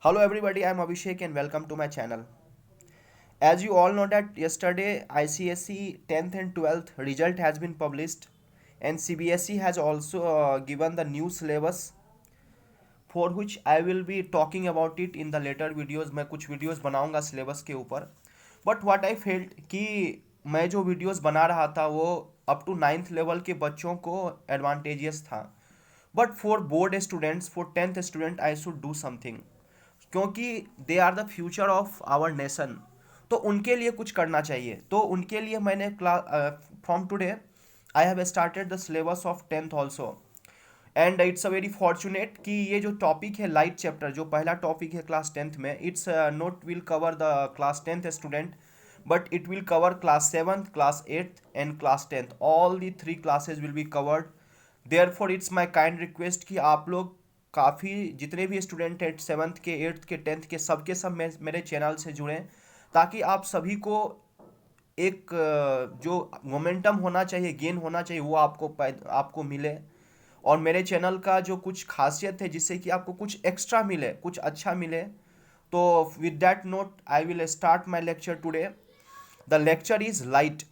Hello everybody, I am Abhishek and welcome to my channel. As you all know that yesterday ICSE 10th and 12th result has been published and CBSE has also given the new syllabus for which I will be talking about it in the later videos. मैं कुछ videos बनाऊंगा syllabus के ऊपर. But what I felt कि मैं जो videos बना रहा था वो up to 9th level के बच्चों को advantageous था. But for board students, for 10th student I should do something. क्योंकि they are the future of our nation, तो उनके लिए कुछ करना चाहिए. तो उनके लिए मैंने from today I have started the syllabus of 10th also. And it's a very fortunate कि ये जो टॉपिक है लाइट चैप्टर, जो पहला टॉपिक है क्लास 10th में, it's not will cover the class 10th student, but it will cover class 7th, class 8th and class 10th. All the three classes will be covered. Therefore it's my kind request कि आप लोग काफ़ी जितने भी student हैं 7th के 8th के 10th के सबके सब मेरे चैनल से जुड़ें, ताकि आप सभी को एक जो मोमेंटम होना चाहिए, गेन होना चाहिए, वो आपको मिले. और मेरे चैनल का जो कुछ खासियत है जिससे कि आपको कुछ एक्स्ट्रा मिले, कुछ अच्छा मिले. तो with that note I will start my lecture today. The lecture is light.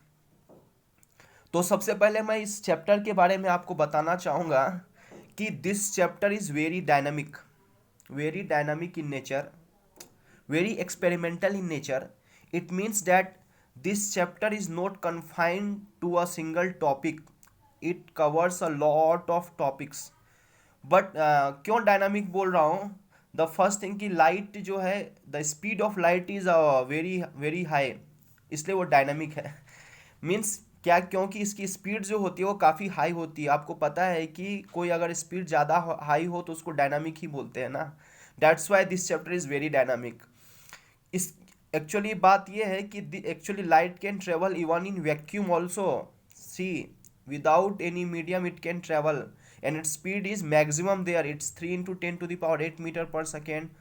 तो सबसे पहले मैं इस चैप्टर के बारे में आपको बताना चाहूँगा कि this chapter is very dynamic in nature, very experimental in nature. It means that this chapter is not confined to a single topic. It covers a lot of topics. But क्यों dynamic बोल रहा हूँ? The first thing कि light जो है, the speed of light is very very high, इसलिए वो dynamic है. मीन्स क्या? क्योंकि इसकी स्पीड जो होती है वो काफ़ी हाई होती है. आपको पता है कि कोई अगर स्पीड ज़्यादा हाई हो तो उसको डायनामिक ही बोलते हैं ना. That's why this chapter is very dynamic. इस एक्चुअली बात ये है कि actually light can travel even in vacuum also. See, without any medium it can travel and its speed is maximum there. It's 3 into 10 to the power 8 meter per second.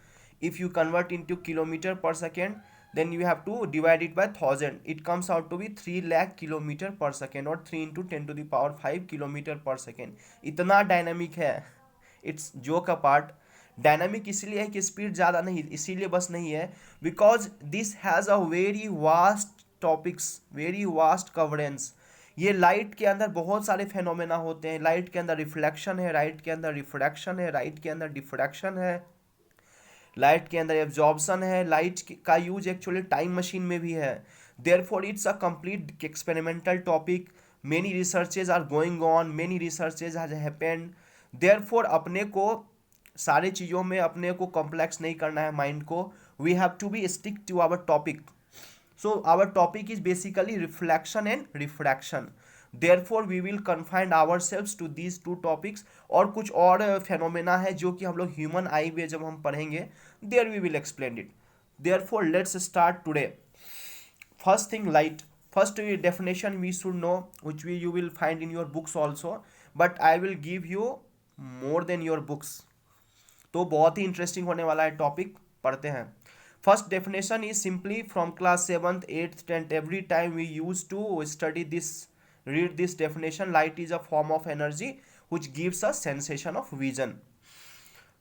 If you convert into kilometer per second, then you have to divide it by 1000. It comes out to be 3 lakh kilometer per second or 3 into 10 to the power 5 kilometer per second. इतना dynamic है. It's joke apart. Dynamic इसलिए है कि speed ज़्यादा नहीं, इसीलिए बस नहीं है, because this has a very vast topics, very vast coverage. ये लाइट के अंदर बहुत सारे फेनोमेना होते हैं. लाइट के अंदर रिफ्लेक्शन है, लाइट के अंदर रिफ्रैक्शन है, लाइट के अंदर डिफ्रैक्शन है, लाइट के अंदर एब्जॉर्प्शन है. लाइट का यूज एक्चुअली टाइम मशीन में भी है. Therefore it's a complete experimental topic. Many researches are going on, many researches has happened. Therefore अपने को सारी चीज़ों में अपने को कॉम्प्लेक्स नहीं करना है माइंड को. We have to be stick to our topic. So our topic is basically reflection and refraction. Therefore we will confine ourselves to these two topics. और कुछ और phenomena है जो कि हम लोग human eye में जब हम पढ़ेंगे, there we will explain it. Therefore let's start today. First thing, light. First definition we should know, which you will find in your books also, but I will give you more than your books. तो बहुत ही interesting होने वाला है topic. पढ़ते हैं. First definition is simply from class 7th, 8th, 10th. Every time we used to study this, read this definition. Light is a form of energy which gives us sensation of vision.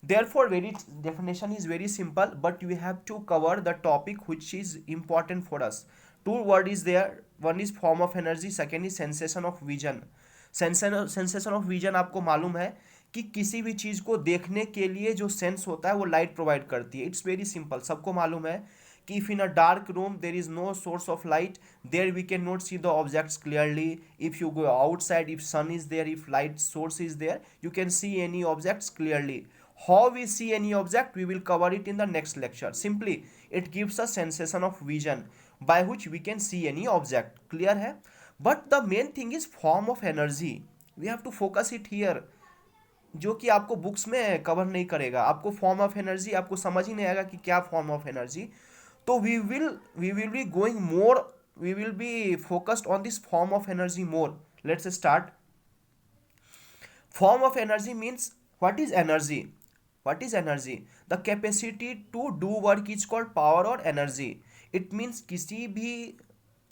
Therefore, very definition is very simple, but we have to cover the topic which is important for us. Two word is there. One is form of energy. Second is sensation of vision. Sensation of vision आपको मालूम है कि किसी भी चीज़ को देखने के लिए जो सेंस होता है वो लाइट प्रोवाइड करती है. It's very simple. सबको मालूम है कि if in a dark room there is no source of light, there we can not see the objects clearly. If you go outside, if sun is there, if light source is there, you can see any objects clearly. How we see any object we will cover it in the next lecture. Simply it gives a sensation of vision by which we can see any object. Clear है? But the main thing is form of energy. We have to focus it here, जो कि आपको books में cover नहीं करेगा. आपको form of energy आपको समझ ही नहीं आएगा कि क्या फॉर्म ऑफ एनर्जी. तो we will be going more, we will be focused on this form of energy more. Let's start. Form of energy means what is energy. What is energy? The capacity to do work is called power और energy. It means किसी भी,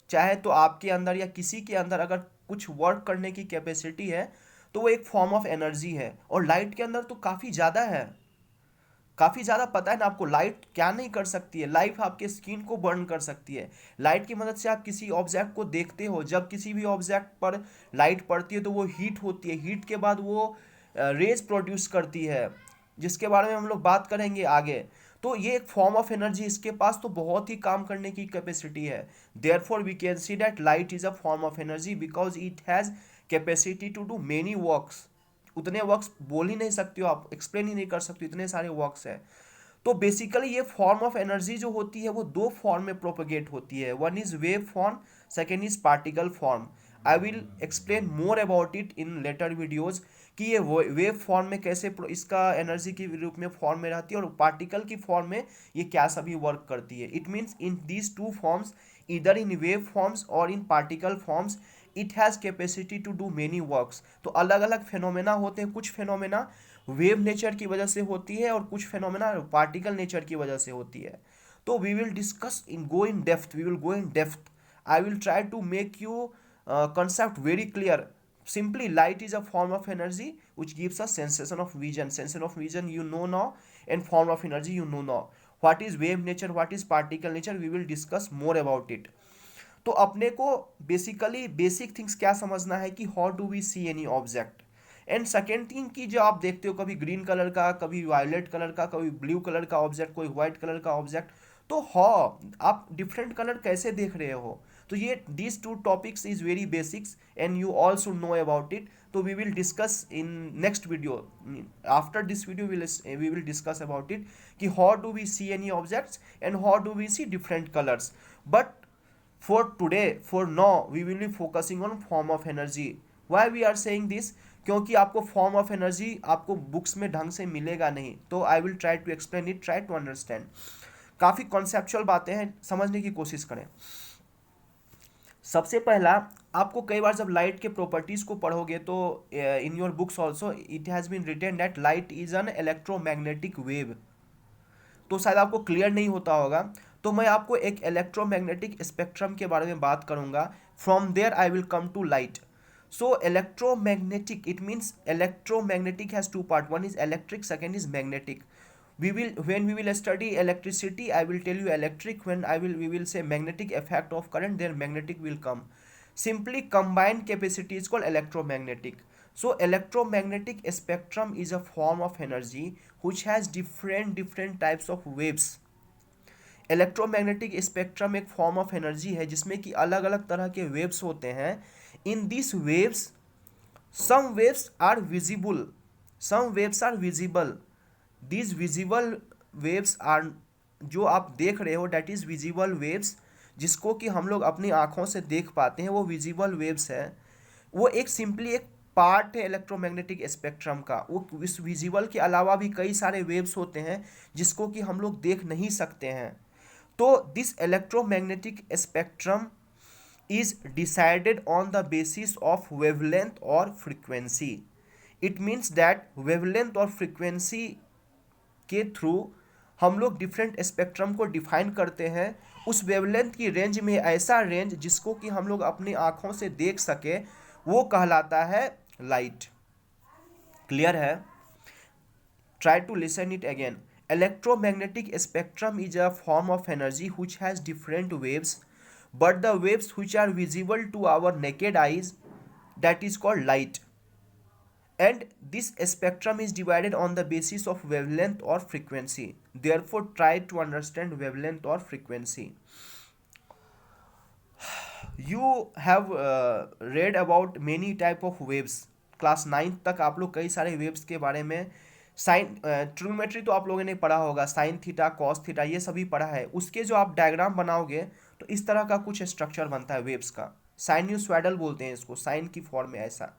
चाहे तो आपके अंदर या किसी के अंदर अगर कुछ वर्क करने की कैपेसिटी है तो वो एक फॉर्म ऑफ एनर्जी है. और लाइट के अंदर तो काफ़ी ज़्यादा है. काफ़ी ज़्यादा पता है ना आपको लाइट क्या नहीं कर सकती है, लाइट आपके स्किन को बर्न कर सकती है। लाइट की मदद से आप किसी ऑब्जेक्ट को देखते हो, जब किसी भी ऑब्जेक्ट पर लाइट पड़ती है तो वो हीट होती है, हीट के बाद वो रेज प्रोड्यूस करती है, जिसके बारे में हम लोग बात करेंगे आगे। तो ये एक फॉर्म ऑफ एनर्जी, इसके पास तो बहुत ही काम करने की कैपेसिटी है। Therefore we can see that light is a form of energy because it has capacity to do many works. उतने वर्क्स बोल ही नहीं सकते हो आप, एक्सप्लेन ही नहीं कर सकते, इतने सारे वर्क्स हैं। तो बेसिकली ये फॉर्म ऑफ एनर्जी जो होती है वो दो फॉर्म में प्रोपेगेट होती है, one is wave form, second is particle form. I will explain more about it in later videos कि ये वेव फॉर्म में कैसे इसका एनर्जी के रूप में फॉर्म में रहती है, और पार्टिकल की फॉर्म में ये क्या सभी वर्क करती है। It means in these two forms, इधर इन वेव फॉर्म्स और in particle forms, it has capacity to do many works. तो अलग अलग फेनोमेना होते हैं, कुछ फेनोमेना वेव नेचर की वजह से होती है और कुछ फेनोमेना पार्टिकल नेचर की वजह से होती है। तो we will discuss in go in depth, we will go in depth. I will try to make you concept very clear. Simply light is a form of energy which gives us sensation of vision. Sensation of vision you know now, and form of energy you know now. What is wave nature, what is particle nature, we will discuss more about it. तो अपने को basically basic things क्या समझना है कि how do we see any object. And second thing कि जो आप देखते हो कभी ग्रीन कलर का, कभी वायलेट कलर का, कभी ब्लू कलर का ऑब्जेक्ट, कोई व्हाइट कलर का ऑब्जेक्ट, तो हाँ आप डिफरेंट कलर कैसे देख रहे हो। तो ये this two topics is very basics and you all should know about it. तो we will discuss in next video, after this video we will discuss about it कि how do we see any objects and how do we see different colours. But for today, for now, we will be focusing on form of energy. Why we are saying this? क्योंकि आपको form of energy आपको books में ढंग से मिलेगा नहीं, तो I will try to explain it, try to understand. काफ़ी कॉन्सेप्चुअल बातें हैं, समझने की कोशिश करें। सबसे पहला, आपको कई बार जब लाइट के प्रॉपर्टीज़ को पढ़ोगे तो in your books also it has been written that light is an electromagnetic wave. तो शायद आपको क्लियर नहीं होता होगा, तो मैं आपको एक इलेक्ट्रोमैग्नेटिक स्पेक्ट्रम के बारे में बात करूंगा। From there I will come to light. So electromagnetic, it means electromagnetic has two part, one is electric, second is magnetic. When we will study electricity, I will tell you electric. When we will say magnetic effect of current, then magnetic will come. Simply combined capacity is called electromagnetic. So electromagnetic spectrum is a form of energy which has different types of waves. Electromagnetic spectrum एक form of energy है जिसमें कि अलग अलग तरह के waves होते हैं। In this waves, some waves are visible, some waves are visible. These visible waves are, जो आप देख रहे हो डैट इज़ विजिबल वेव्स, जिसको कि हम लोग अपनी आँखों से देख पाते हैं, वो विजिबल वेव्स है। वो एक सिंपली एक पार्ट है इलेक्ट्रोमैग्नेटिक स्पेक्ट्रम का। वो इस विजिबल के अलावा भी कई सारे वेव्स होते हैं जिसको कि हम लोग देख नहीं सकते हैं। तो this electromagnetic spectrum is decided on the basis of wavelength और frequency. It means that wavelength और फ्रीक्वेंसी के थ्रू हम लोग डिफरेंट स्पेक्ट्रम को डिफाइन करते हैं। उस वेवलेंथ की रेंज में ऐसा रेंज जिसको कि हम लोग अपनी आँखों से देख सके, वो कहलाता है लाइट। क्लियर है? Try to listen it again. Electromagnetic spectrum is a form of energy which has different waves, but the waves which are visible to our naked eyes, that is called light. And this spectrum is divided on the basis of wavelength or frequency. Therefore, try to understand wavelength or frequency. You have read about many type of waves. Class 9 तक आप लोग कई सारे waves के बारे में, sign trigonometry तो आप लोगों ने पढ़ा होगा, साइन थीटा, कॉस थीटा, ये सभी पढ़ा है। उसके जो आप डायग्राम बनाओगे तो इस तरह का कुछ स्ट्रक्चर बनता है वेव्स का। साइन्यूसॉइडल बोलते हैं इसको, साइन की फॉर्म में ऐसा।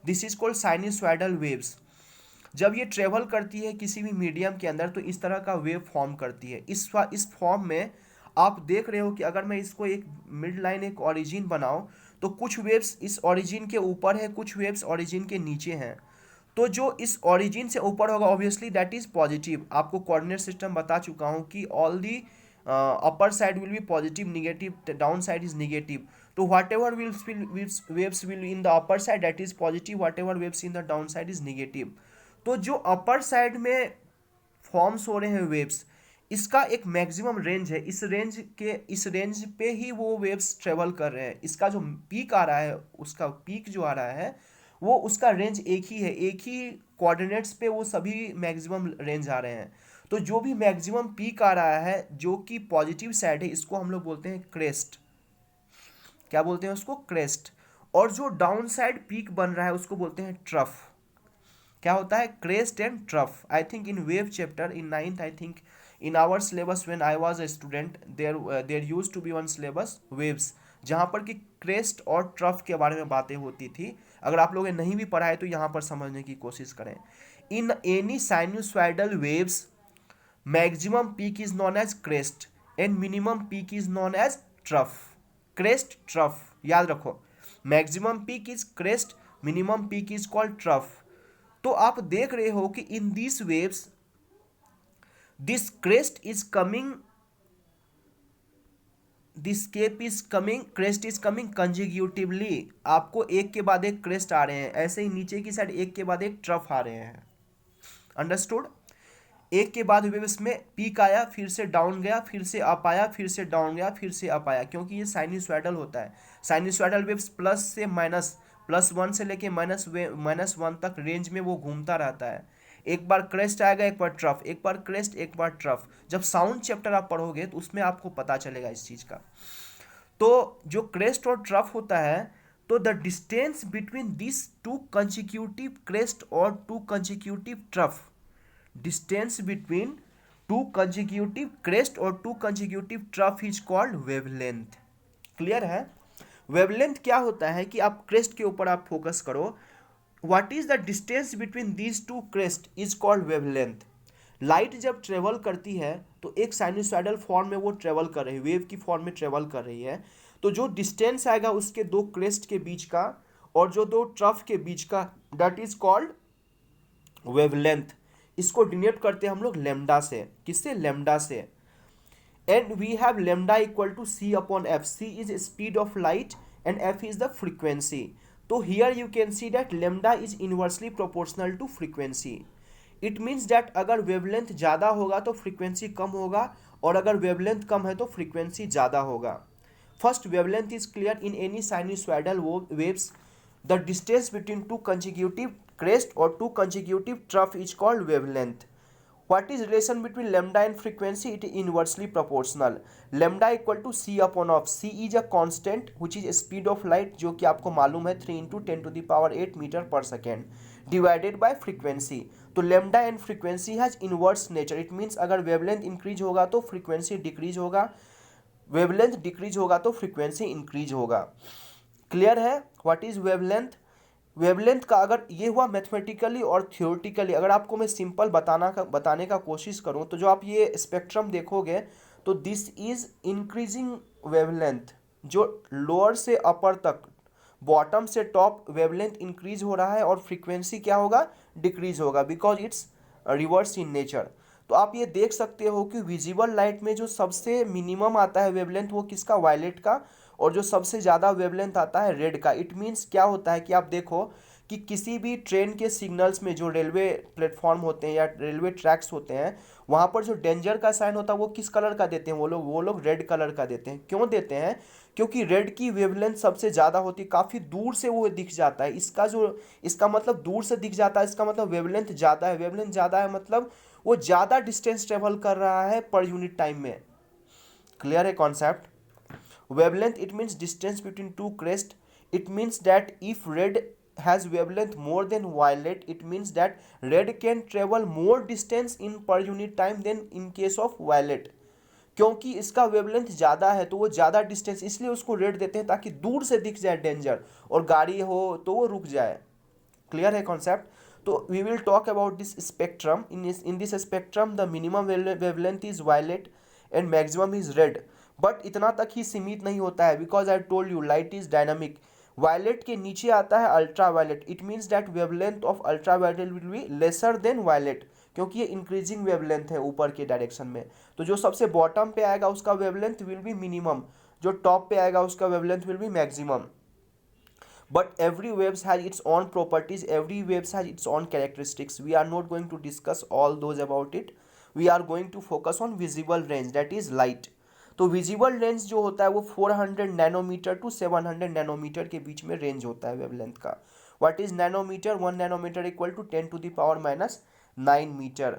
This is called sinusoidal waves. जब ये ट्रेवल करती है किसी भी मीडियम के अंदर तो इस तरह का वेव फॉर्म करती है। इस फॉर्म में आप देख रहे हो कि अगर मैं इसको एक मिड लाइन, एक ओरिजिन बनाऊं, तो कुछ वेव्स इस ओरिजिन के ऊपर है, कुछ वेव्स ओरिजिन के नीचे हैं। तो जो इस ओरिजिन से ऊपर होगा ऑब्वियसली दैट इज पॉजिटिव। आपको कोऑर्डिनेट सिस्टम बता चुका हूँ कि all the upper side will be positive, negative down side is negative. तो whatever waves will in the upper side that is positive, whatever waves in the down side is negative. तो जो upper side में forms हो रहे हैं waves, इसका एक maximum range है, इस रेंज पे ही वो वेव्स ट्रेवल कर रहे हैं। इसका जो पीक आ रहा है, उसका पीक जो आ रहा है वो उसका रेंज एक ही है, एक ही कोऑर्डिनेट्स पे वो सभी मैक्सिमम रेंज आ रहे हैं। तो जो भी मैक्सिमम पीक आ रहा है जो कि पॉजिटिव साइड है, इसको हम लोग बोलते हैं क्रेस्ट। क्या बोलते हैं उसको? क्रेस्ट। और जो डाउन साइड पीक बन रहा है उसको बोलते हैं ट्रफ। क्या होता है? Crest and trough. I think in wave chapter in ninth, I think in our syllabus when I was a student, there used to be one syllabus waves, जहाँ पर कि क्रेस्ट और ट्रफ के बारे में बातें होती थी। अगर आप लोगों ने नहीं भी पढ़ा है तो यहाँ पर समझने की कोशिश करें। In any sinusoidal waves maximum peak is known as crest and minimum peak is known as trough. Crest trough याद रखो, maximum peak is crest, minimum peak is called trough. तो आप देख रहे हो कि in this waves this crest is coming, this cape is coming, crest is coming consecutively. आपको एक के बाद एक क्रेस्ट आ रहे हैं, ऐसे ही नीचे की साइड एक के बाद एक ट्रफ आ रहे हैं। अंडरस्टूड? एक के बाद वेव्स में पीक आया, फिर से डाउन गया, फिर से अप आया, फिर से डाउन गया, फिर से अप आया, क्योंकि ये साइनसॉइडल होता है। साइनसॉइडल वेव्स प्लस से माइनस, +1 से लेके -1 तक रेंज में वो घूमता रहता है। एक बार क्रेस्ट आएगा, एक बार ट्रफ, एक बार क्रेस्ट, एक बार ट्रफ। जब साउंड चैप्टर आप पढ़ोगे तो उसमें आपको पता चलेगा इस चीज़ का। तो जो क्रेस्ट और ट्रफ होता है, तो the distance between this two consecutive crest और two consecutive trough, distance between two consecutive crest और two consecutive trough is called wavelength. Clear है? वेवलेंथ क्या होता है कि आप क्रेस्ट के ऊपर आप फोकस करो, what is the distance between these two crest is called wavelength. Light जब ट्रेवल करती है तो एक साइनसॉइडल फॉर्म में वो ट्रेवल कर रही है, वेव की फॉर्म में ट्रेवल कर रही है। तो जो डिस्टेंस आएगा उसके दो क्रेस्ट के बीच का और जो दो ट्रफ के बीच का, दैट इज कॉल्ड वेवलेंथ। इसको डिनोट करते हैं हम लोग लेमडा से। किससे? लेमडा से। And we have lambda equal to c upon f. C is speed of light and f is the frequency. तो here you can see that lambda is inversely proportional to frequency. It means that अगर wavelength ज़्यादा होगा तो frequency कम होगा, और अगर wavelength कम है तो फ्रीक्वेंसी ज़्यादा होगा। First, wavelength is clear in any sinusoidal waves. The distance between two consecutive crest or two consecutive trough is called wavelength. What is relation between lambda and frequency? It is inversely proportional. Lambda equal to c upon of. C is a constant which is speed of light, जो कि आपको मालूम है 3 × 10⁸ metre पर second divided by frequency. तो lambda and frequency has inverse nature. It means अगर wavelength increase होगा तो फ्रीक्वेंसी डिक्रीज होगा, वेवलेंथ डिक्रीज होगा तो फ्रीक्वेंसी इंक्रीज होगा। क्लियर है? What is wavelength? वेवलेंथ का अगर ये हुआ मैथमेटिकली और थियोरटिकली, अगर आपको मैं सिंपल बताने का कोशिश करूँ तो जो आप ये स्पेक्ट्रम देखोगे तो दिस इज इंक्रीजिंग वेवलेंथ। जो लोअर से अपर तक, बॉटम से टॉप वेवलेंथ इंक्रीज हो रहा है और फ्रीक्वेंसी क्या होगा? डिक्रीज होगा, because it's reverse in nature. तो आप ये देख सकते हो कि विजिबल लाइट में जो सबसे मिनिमम आता है वेवलेंथ वो किसका? वायलेट का। और जो सबसे ज़्यादा वेवलेंथ आता है रेड का। इट मीन्स क्या होता है कि आप देखो कि किसी भी ट्रेन के सिग्नल्स में जो रेलवे प्लेटफॉर्म होते हैं या रेलवे ट्रैक्स होते हैं, वहाँ पर जो डेंजर का साइन होता है वो किस कलर का देते हैं? वो लोग रेड कलर का देते हैं। क्यों देते हैं? क्योंकि रेड की वेवलेंथ सबसे ज़्यादा होती है, काफ़ी दूर से वो दिख जाता है। इसका मतलब दूर से दिख जाता है, इसका मतलब वेवलेंथ ज़्यादा है। वेवलेंथ ज़्यादा है मतलब वो ज़्यादा डिस्टेंस ट्रेवल कर रहा है पर यूनिट टाइम में। क्लियर है concept? Wavelength, it means distance between two crests. It means that if red has wavelength more than violet, it means that red can travel more distance in per unit time than in case of violet. क्योंकि इसका wavelength ज़्यादा है तो वो ज़्यादा distance, इसलिए उसको red देते हैं ताकि दूर से दिख जाए डेंजर और गाड़ी हो तो वो रुक जाए। क्लियर है कॉन्सेप्ट? तो we will talk about this spectrum. In this spectrum the minimum wavelength is violet and maximum is red. But इतना तक ही सीमित नहीं होता है, because I told you light is dynamic. Violet के नीचे आता है ultra violet. It means that wavelength of ultra violet will be lesser than violet, क्योंकि ये इंक्रीजिंग वेवलेंथ है ऊपर के डायरेक्शन में। तो जो सबसे बॉटम पे आएगा उसका वेवलेंथ विल बी मिनिमम, जो टॉप पे आएगा उसका wavelength will be maximum. But every waves has its own properties, every waves has its own characteristics. We are not going to discuss all those about it. We are going to focus on visible range that is light. तो visible range जो होता है वो 400 nanometre to 700 nanometre के बीच में range होता है wavelength का। What is nanometre? 1 nanometre equal to 10⁻⁻9 metre.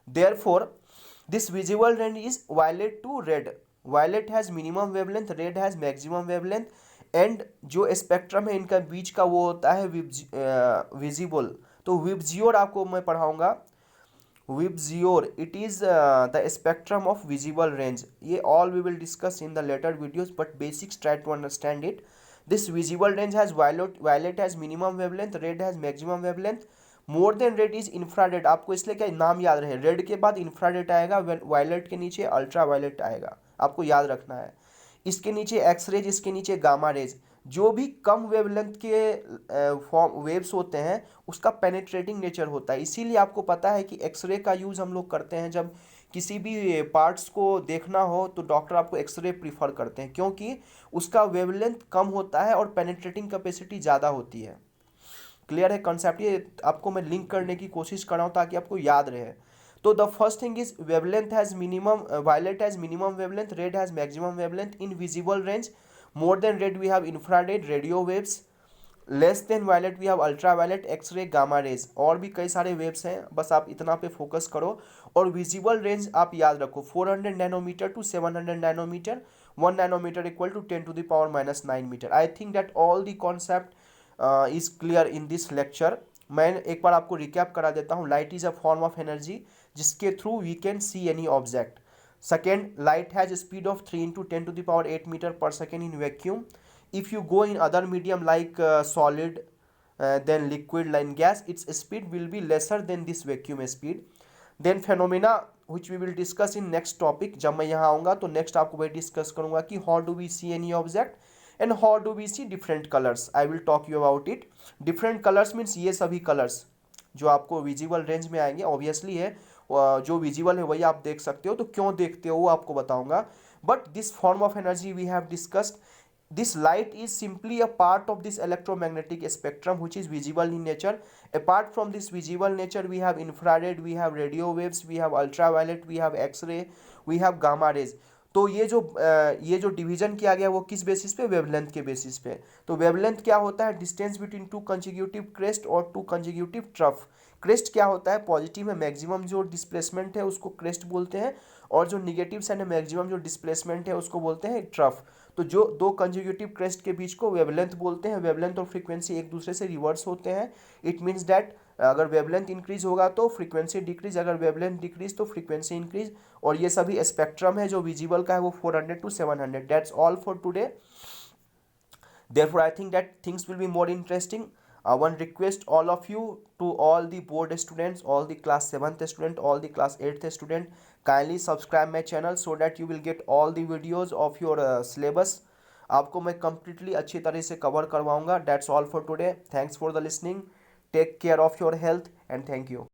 Therefore this visible range is violet to red. Violet has minimum wavelength, red has maximum wavelength, and जो स्पेक्ट्रम है इनका बीच का वो होता है विजिबल। तो विबजियोर आपको मैं पढ़ाऊंगा, VIBGYOR it is the spectrum of visible range. ये all we will discuss in the later videos, but basics try to understand it. This visible range has violet has minimum wavelength, red has maximum wavelength, more than red is infrared. आपको इसलिए क्या नाम याद रहे, red के बाद infrared आएगा, violet के नीचे अल्ट्रा वायलेट आएगा, आपको याद रखना है। इसके नीचे एक्स रेज, इसके नीचे गामा रेज। जो भी कम वेवलेंथ के फॉर्म वेव्स होते हैं उसका पेनिट्रेटिंग नेचर होता है। इसीलिए आपको पता है कि एक्सरे का यूज़ हम लोग करते हैं जब किसी भी पार्ट्स को देखना हो, तो डॉक्टर आपको एक्सरे प्रीफर करते हैं क्योंकि उसका वेवलेंथ कम होता है और पेनिट्रेटिंग कैपेसिटी ज़्यादा होती है। क्लियर है कॉन्सेप्ट? ये आपको मैं लिंक करने की कोशिश कर रहा हूँ ताकि आपको याद रहे। तो the first thing is wavelength has minimum, violet has minimum wavelength, red has maximum wavelength in visible range. More than red we have infrared radio waves, less than violet we have ultra violet X ray gamma rays. और भी कई सारे waves हैं, बस आप इतना पे focus करो। और विजिबल रेंज आप याद रखो 400 nanometre to 700 nanometre, 1 nanometre equal to 10⁻⁹ metre. I think that all the concept is clear in this lecture. मैं एक बार आपको रिकैप करा देता हूँ। Light is a form of energy जिसके through we can see any object. Second, light has speed of 3 into 10⁸ metre पर second in vacuum. If you go in other medium like solid, then liquid like gas, its speed will be lesser than this vacuum speed. Then phenomena which we will discuss in next topic, जब मैं यहाँ आऊँगा तो next आपको वही discuss करूँगा कि how do we see any object and how do we see different colors. I will talk you about it. Different colors means ये सभी colors जो आपको विजिबल रेंज में आएंगे ऑब्वियसली है, जो विजिबल है वही आप देख सकते हो, तो क्यों देखते हो वो आपको बताऊंगा। But this form of energy we have discussed, this light is simply a part of this electromagnetic spectrum which is visible in nature. Apart from this visible nature, we have infrared, we have radio waves, we have ultraviolet, we have x-ray, we have gamma rays. तो ये जो division किया गया वो किस basis पे? Wavelength के basis पे। तो वेवलेंथ क्या होता है? Distance between to consecutive crest और टू कंजिक्यूटिव ट्रफ। क्रेस्ट क्या होता है? पॉजिटिव में मैक्सिमम जो डिस्प्लेसमेंट है उसको क्रेस्ट बोलते हैं, और जो निगेटिव साइड में मैक्सिमम जो डिस्प्लेसमेंट है उसको बोलते हैं ट्रफ। तो जो दो कंजिक्यूटिव क्रेस्ट के बीच को वेवलेंथ बोलते हैं। वेवलेंथ और फ्रीक्वेंसी एक दूसरे से रिवर्स होते हैं। इट मीन्स दैट अगर वेवलेंथ इंक्रीज होगा तो फ्रीक्वेंसी डिक्रीज, अगर वेवलेंथ डिक्रीज तो फ्रीक्वेंसी इंक्रीज। और ये सभी स्पेक्ट्रम है जो विजिबल का है वो 400 to 700। That's all for today. Therefore, I think that things will be more interesting. One request all of you, to all the board students, all the class 7th student, all the class 8th student, kindly subscribe my channel so that you will get all the videos of your syllabus. आपको मैं completely अच्छी तरह से cover करवाऊंगा. That's all for today. Thanks for the listening. Take care of your health and thank you.